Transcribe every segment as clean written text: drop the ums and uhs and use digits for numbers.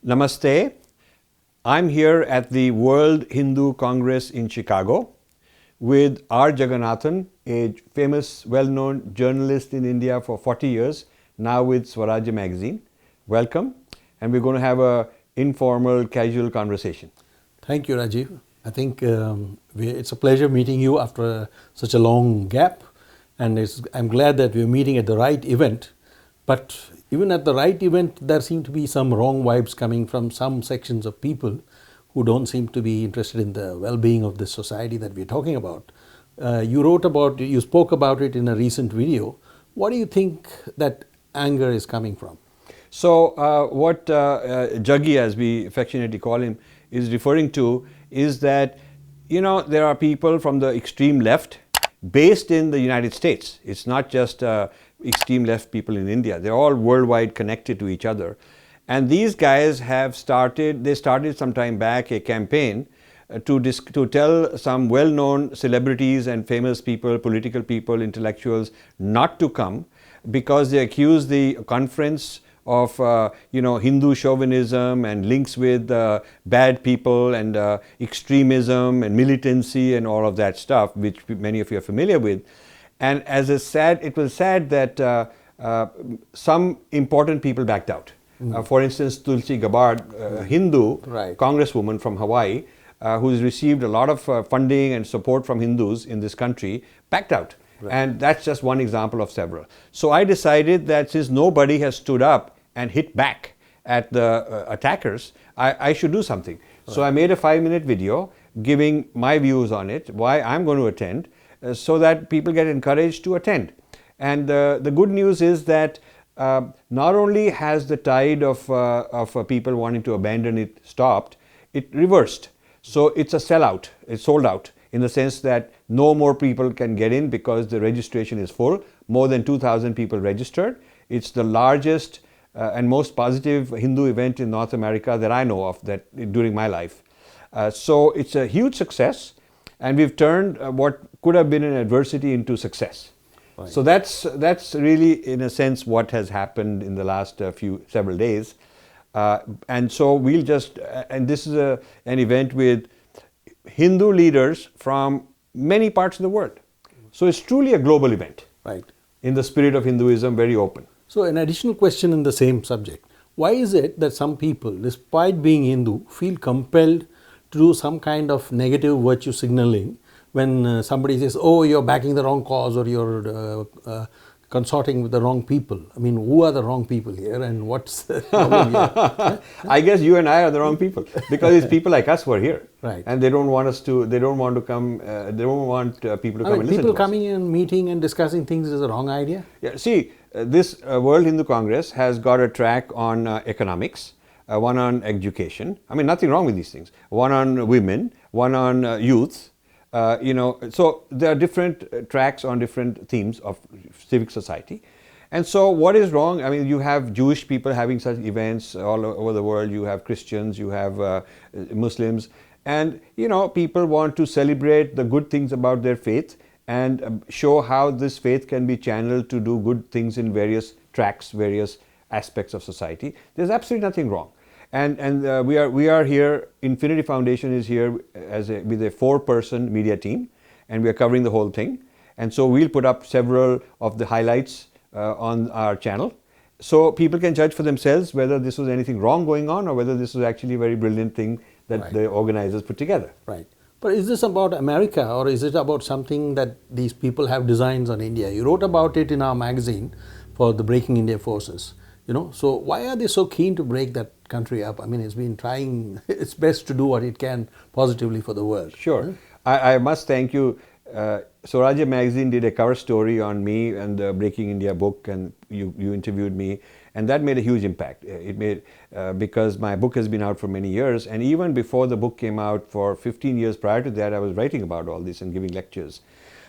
Namaste. I'm here at the World Hindu Congress in Chicago with R. Jagannathan, a famous, well-known journalist in India for 40 years, now with Swarajya magazine. Welcome, and we're going to have an informal, casual conversation. Thank you, Rajiv. I think it's a pleasure meeting you after such a long gap, and I'm glad that we're meeting at the right event. But even at the right event, there seem to be some wrong vibes coming from some sections of people who don't seem to be interested in the well-being of this society that we're talking about. You spoke about it in a recent video. What do you think that anger is coming from? So what Jaggi, as we affectionately call him, is referring to is that, there are people from the extreme left based in the United States. It's not just extreme left people in India. They're all worldwide connected to each other. And these guys started some time back a campaign to tell some well-known celebrities and famous people, political people, intellectuals not to come because they accuse the conference of Hindu chauvinism and links with bad people and extremism and militancy and all of that stuff, which many of you are familiar with. And it was sad that some important people backed out. For instance, Tulsi Gabbard, Hindu congresswoman from Hawaii, who's received a lot of funding and support from Hindus in this country, backed out. Right. And that's just one example of several. So I decided that since nobody has stood up and hit back at the attackers, I should do something. Right. So I made a 5-minute video giving my views on it, why I'm going to attend, so that people get encouraged to attend. And the good news is that not only has the tide of people wanting to abandon it stopped, it reversed. So it's a sellout, it's sold out, in the sense that no more people can get in because the registration is full. More than 2,000 people registered. It's the largest and most positive Hindu event in North America that I know of during my life. So it's a huge success, and we've turned what could have been an adversity into success. Right. So that's really, in a sense, what has happened in the last several days. And so we'll and this is an event with Hindu leaders from many parts of the world. So it's truly a global event. Right. In the spirit of Hinduism, very open. So an additional question in the same subject. Why is it that some people, despite being Hindu, feel compelled to do some kind of negative virtue signaling when somebody says, oh, you're backing the wrong cause or you're consorting with the wrong people? I mean, who are the wrong people here and what's the problem here? I guess you and I are the wrong people, because it's people like us who are here. Right. And they don't want people to come and listen to us. People coming in, meeting and discussing things is a wrong idea? Yeah, see, this World Hindu Congress has got a track on economics, one on education. I mean, nothing wrong with these things. One on women, one on youth. So there are different tracks on different themes of civic society. And so what is wrong? I mean, you have Jewish people having such events all over the world. You have Christians, you have Muslims. And, people want to celebrate the good things about their faith and show how this faith can be channeled to do good things in various tracks, various aspects of society. There's absolutely nothing wrong. And we are here. Infinity Foundation is here with a 4-person media team, and we are covering the whole thing. And so we'll put up several of the highlights on our channel, so people can judge for themselves whether this was anything wrong going on or whether this was actually a very brilliant thing that the organizers put together. Right. But is this about America, or is it about something that these people have designs on India? You wrote about it in our magazine for the Breaking India Forces. So why are they so keen to break that country up? I mean, it's been trying its best to do what it can positively for the world. Sure. I must thank you. Swarajya magazine did a cover story on me and the Breaking India book, and you interviewed me, and that made a huge impact. It made because my book has been out for many years, and even before the book came out, for 15 years prior to that, I was writing about all this and giving lectures.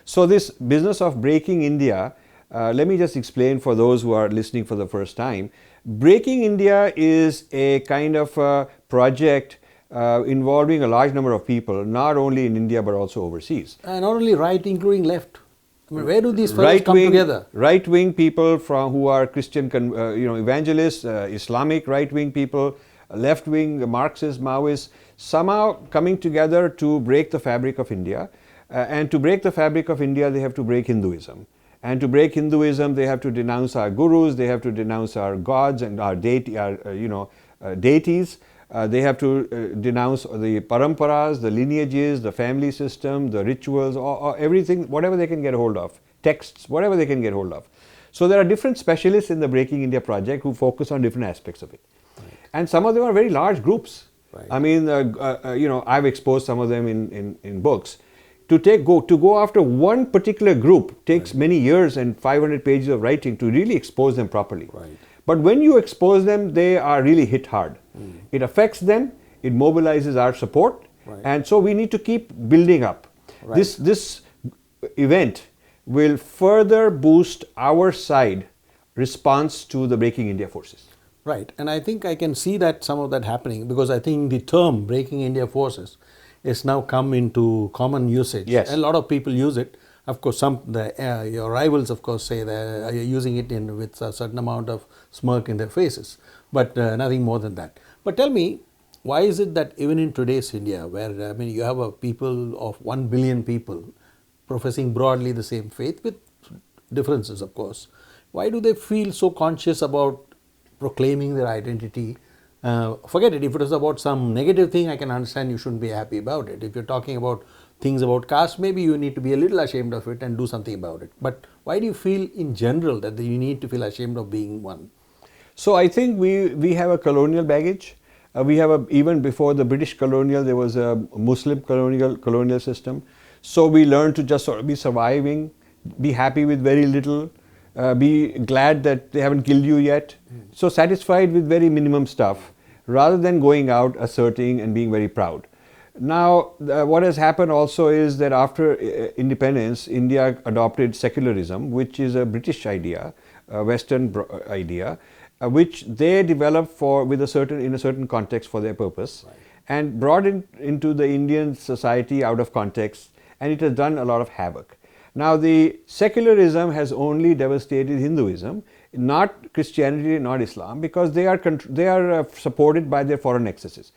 So this business of breaking India, let me just explain for those who are listening for the first time. Breaking India is a kind of a project involving a large number of people, not only in India but also overseas. Not only right, including left. I mean, where do these fellows come together? Right-wing people who are Christian, evangelists, Islamic right-wing people, left-wing Marxists, Maoists, somehow coming together to break the fabric of India. And to break the fabric of India, they have to break Hinduism. And to break Hinduism, they have to denounce our gurus, they have to denounce our gods and our deities. They have to denounce the paramparas, the lineages, the family system, the rituals, or everything, whatever they can get hold of, texts, whatever they can get hold of. So there are different specialists in the Breaking India project who focus on different aspects of it. Right. And some of them are very large groups. Right. I mean, I've exposed some of them in books. To go after one particular group takes many years and 500 pages of writing to really expose them properly. Right. But when you expose them, they are really hit hard. It affects them, it mobilizes our support, and so we need to keep building up. Right. This event will further boost our side response to the Breaking India forces. Right, and I think I can see that some of that happening, because I think the term Breaking India forces is now come into common usage. Yes. A lot of people use it. Of course, your rivals, of course, say that you're using it with a certain amount of smirk in their faces, but nothing more than that. But tell me, why is it that even in today's India, where you have a people of 1 billion people professing broadly the same faith with differences, of course, why do they feel so conscious about proclaiming their identity? Forget it, if it is about some negative thing, I can understand you shouldn't be happy about it. If you're talking about things about caste, maybe you need to be a little ashamed of it and do something about it. But why do you feel in general that you need to feel ashamed of being one? So I think we have a colonial baggage. We have even before the British colonial, there was a Muslim colonial system. So we learned to just sort of be surviving, be happy with very little, be glad that they haven't killed you yet. So satisfied with very minimum stuff, rather than going out asserting and being very proud. Now, what has happened also is that after independence, India adopted secularism, which is a British idea, a Western idea, which they developed in a certain context for their purpose, and brought it into the Indian society out of context, and it has done a lot of havoc. Now, the secularism has only devastated Hinduism, not Christianity, not Islam, because they are supported by their foreign excesses.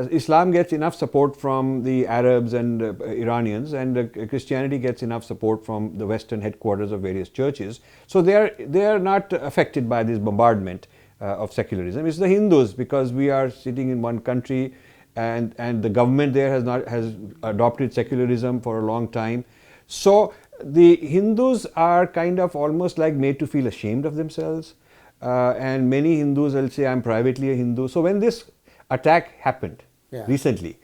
Islam gets enough support from the Arabs and Iranians, and Christianity gets enough support from the Western headquarters of various churches. So they are not affected by this bombardment of secularism. It's the Hindus, because we are sitting in one country, and the government there has adopted secularism for a long time. So the Hindus are kind of almost like made to feel ashamed of themselves, and many Hindus will say, I'm privately a Hindu. So when this attack happened recently,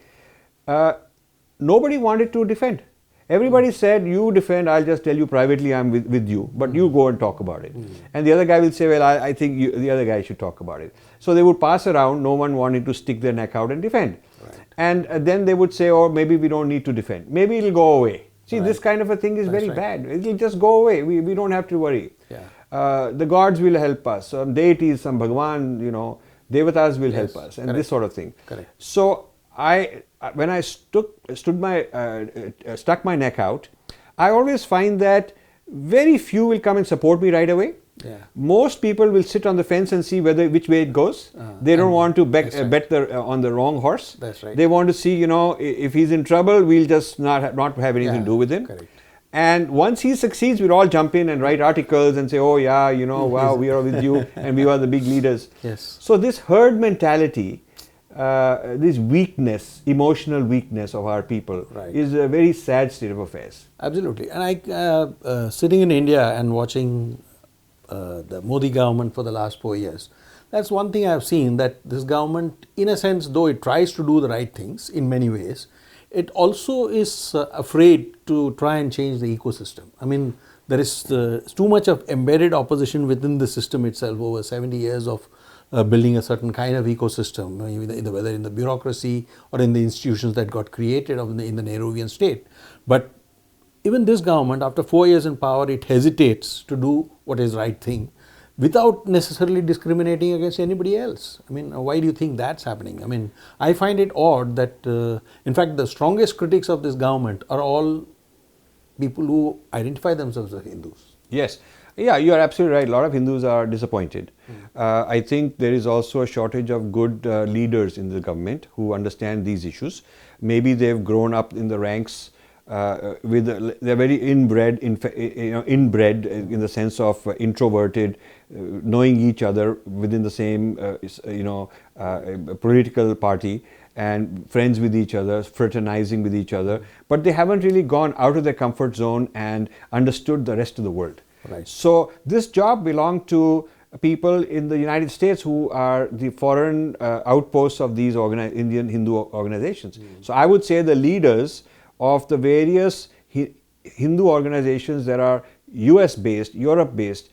nobody wanted to defend. Everybody said, you defend, I'll just tell you privately I'm with you, but you go and talk about it. And the other guy will say, well, I think the other guy should talk about it. So they would pass around, no one wanting to stick their neck out and defend. Right. And then they would say, oh, maybe we don't need to defend. Maybe it'll go away. See, this kind of a thing is very bad. It'll just go away. We don't have to worry. The gods will help us. Some deities, some Bhagwan, Devatas will help us, and this sort of thing. Correct. So when I stuck my neck out, I always find that very few will come and support me right away. Most people will sit on the fence and see which way it goes. They don't want to bet on the wrong horse. That's right. They want to see, if he's in trouble, we'll just not have anything to do with him. Correct. And once he succeeds, we'll all jump in and write articles and say, oh yeah, wow, we are with you and we are the big leaders. Yes. So this herd mentality, this weakness, emotional weakness of our people is a very sad state of affairs. Absolutely. And I, sitting in India and watching the Modi government for the last 4 years, that's one thing I've seen, that this government, in a sense, though it tries to do the right things in many ways, it also is afraid to try and change the ecosystem. I mean, there is too much of embedded opposition within the system itself over 70 years of building a certain kind of ecosystem, whether in the bureaucracy or in the institutions that got created in the Nehruvian state. But even this government, after 4 years in power, it hesitates to do what is right thing without necessarily discriminating against anybody else. I mean, why do you think that's happening? I mean, I find it odd that, in fact, the strongest critics of this government are all people who identify themselves as Hindus. Yes. Yeah, you are absolutely right. A lot of Hindus are disappointed. I think there is also a shortage of good leaders in the government who understand these issues. Maybe they've grown up in the ranks they're very inbred, inbred in the sense of introverted, knowing each other within the same, political party, and friends with each other, fraternizing with each other, but they haven't really gone out of their comfort zone and understood the rest of the world. Right. So this job belonged to people in the United States who are the foreign outposts of these Indian Hindu organizations. So I would say the leaders of the various Hindu organizations that are US based, Europe based,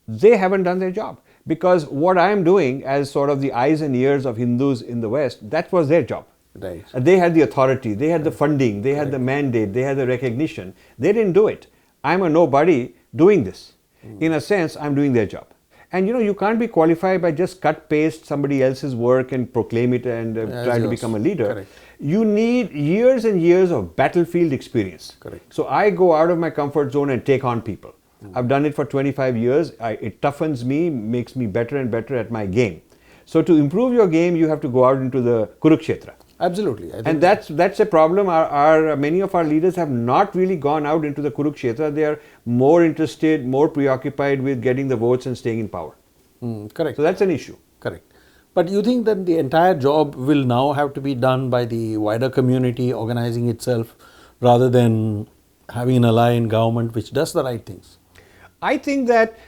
they haven't done their job. Because what I am doing as sort of the eyes and ears of Hindus in the West, that was their job. Right. They had the authority, they had the funding, they had the mandate, they had the recognition. They didn't do it. I'm a nobody doing this. In a sense, I'm doing their job. And you can't be qualified by just cut paste somebody else's work and proclaim it and try to become a leader. Correct. You need years and years of battlefield experience. Correct. So I go out of my comfort zone and take on people. I've done it for 25 years. It toughens me, makes me better and better at my game. So to improve your game, you have to go out into the Kurukshetra. Absolutely. And that's a problem. Many of our leaders have not really gone out into the Kurukshetra. They are more interested, more preoccupied with getting the votes and staying in power. Correct. So that's an issue. Correct. But you think that the entire job will now have to be done by the wider community organizing itself rather than having an ally in government which does the right things? I think that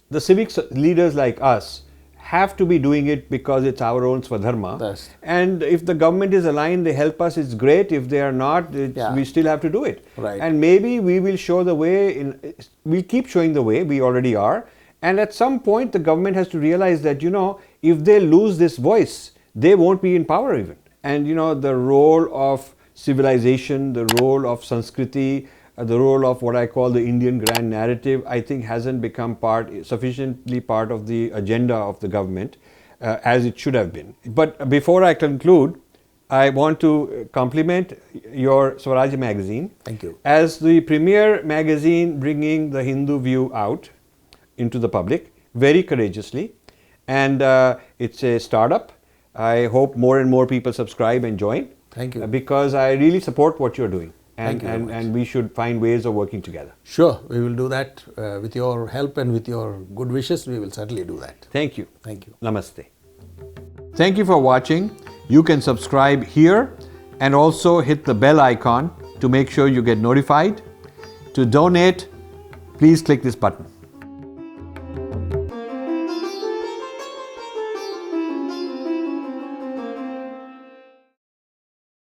the civic leaders like us have to be doing it because it's our own Swadharma. And if the government is aligned, they help us, it's great. If they are not, we still have to do it. Right. And maybe we will show the way, we'll keep showing the way, we already are. And at some point, the government has to realize that, if they lose this voice, they won't be in power even. And, the role of civilization, the role of Sanskriti, the role of what I call the Indian grand narrative, I think hasn't become sufficiently part of the agenda of the government as it should have been. But before I conclude, I want to compliment your Swarajya magazine. Thank you. As the premier magazine bringing the Hindu view out into the public very courageously. And it's a startup. I hope more and more people subscribe and join. Thank you. Because I really support what you're doing. Thank you very much. And we should find ways of working together. Sure, we will do that. With your help and with your good wishes, we will certainly do that. Thank you. Thank you. Namaste. Thank you for watching. You can subscribe here and also hit the bell icon to make sure you get notified. To donate, please click this button.